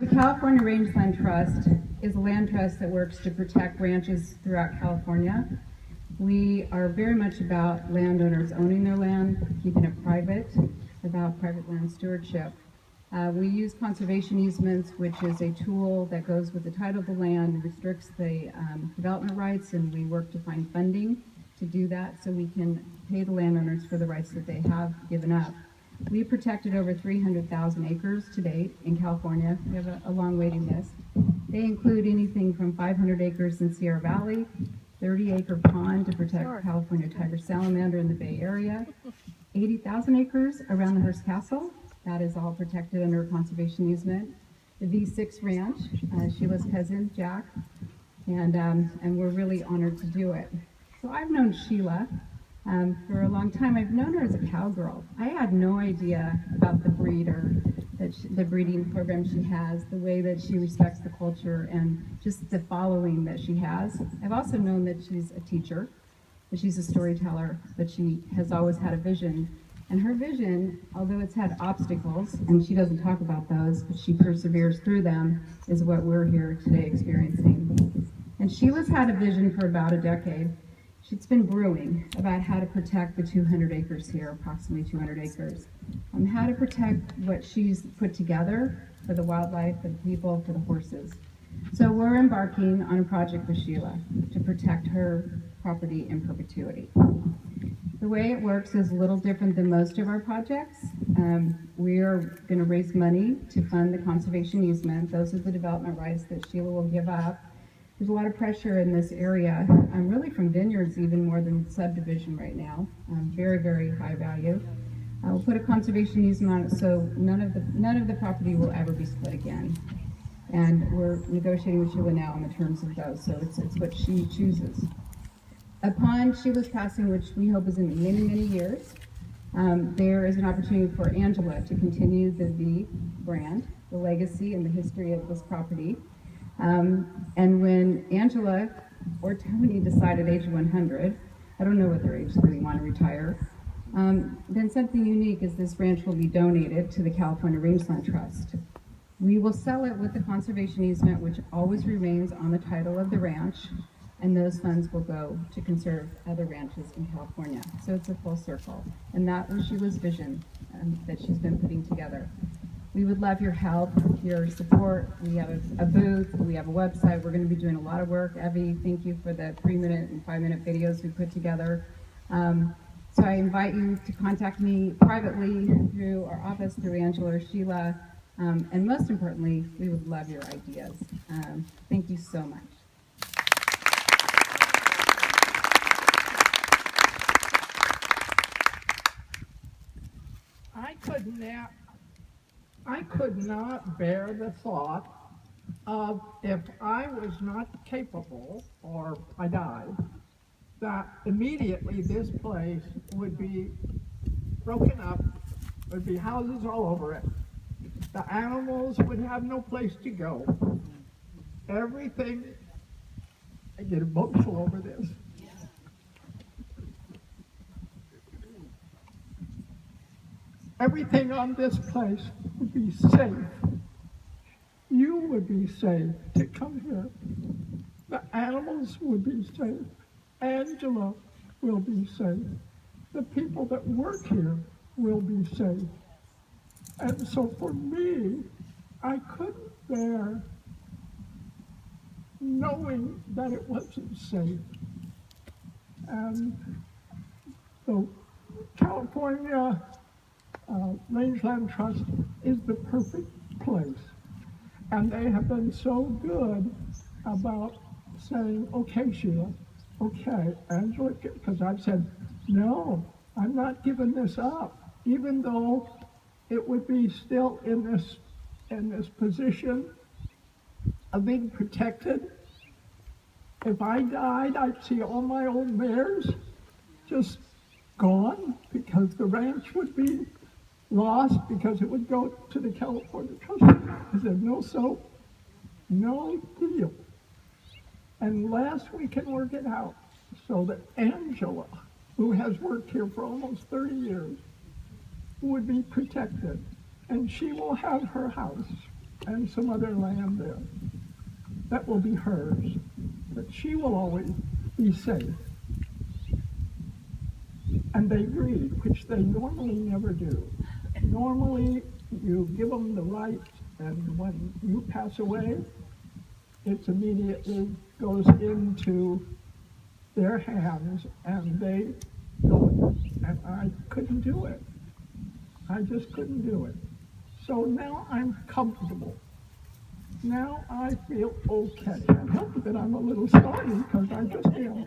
The California Rangeland Trust is a land trust that works to protect ranches throughout California. We are very much about landowners owning their land, keeping it private, about private land stewardship. We use conservation easements, which is a tool that goes with the title of the land, restricts the development rights, and we work to find funding to do that so we can pay the landowners for the rights that they have given up. We've protected over 300,000 acres to date in California. We have a long waiting list. They include anything from 500 acres in Sierra Valley, 30-acre pond to protect California tiger salamander in the Bay Area, 80,000 acres around the Hearst Castle. That is all protected under a conservation easement. The V6 Ranch, Sheila's cousin, Jack, and we're really honored to do it. So I've known Sheila for a long time. I've known her as a cowgirl. I had no idea about the breeder, the breeding program she has, the way that she respects the culture, and just the following that she has. I've also known that she's a teacher, that she's a storyteller, that she has always had a vision. And her vision, although it's had obstacles, and she doesn't talk about those, but she perseveres through them, is what we're here today experiencing. And Sheila's had a vision for about a decade. She's been brewing about how to protect the 200 acres here, approximately 200 acres, how to protect what she's put together for the wildlife, for the people, for the horses. So we're embarking on a project with Sheila to protect her property in perpetuity. The way it works is a little different than most of our projects. We are going to raise money to fund the conservation easement. Those are the development rights that Sheila will give up. There's a lot of pressure in this area, really from vineyards even more than subdivision right now. Very, very high value. We'll put a conservation easement on it so none of the property will ever be split again. And we're negotiating with Sheila now on the terms of those, so it's what she chooses. Upon Sheila's passing, which we hope is in many, many years, there is an opportunity for Angela to continue the V brand, the legacy and the history of this property. And when Angela or Tony decide at age 100, I don't know what their age is, they want to retire, then something unique is this ranch will be donated to the California Rangeland Trust. We will sell it with the conservation easement, which always remains on the title of the ranch, and those funds will go to conserve other ranches in California. So it's a full circle. And that was Sheila's vision that she's been putting together. We would love your help, your support. We have a booth, we have a website. We're going to be doing a lot of work. Evie, thank you for the 3-minute and 5-minute videos we put together. So I invite you to contact me privately through our office, through Angela or Sheila. And most importantly, we would love your ideas. Thank you so much. I could not bear the thought of, if I was not capable or I died, that immediately this place would be broken up, there'd be houses all over it, the animals would have no place to go. Everything, I get emotional over this. Everything on this place would be safe. You would be safe to come here. The animals would be safe. Angela will be safe. The people that work here will be safe. And so for me, I couldn't bear knowing that it wasn't safe. And the California Rangeland Trust is the perfect place. And they have been so good about saying, okay, Sheila, okay, Angela, because I've said, no, I'm not giving this up, even though it would be still in this position of being protected. If I died, I'd see all my old mares just gone, because the ranch would be lost, because it would go to the California Trust. I said, no soap, no deal, unless we can work it out so that Angela, who has worked here for almost 30 years, would be protected, and she will have her house. and some other land there. That will be hers, but she will always be safe. And they grieve, which they normally never do. Normally, you give them the right, and when you pass away, it immediately goes into their hands, and they go, and I couldn't do it. I just couldn't do it. So now I'm comfortable. Now I feel okay. I hope that I'm a little startled because I just am.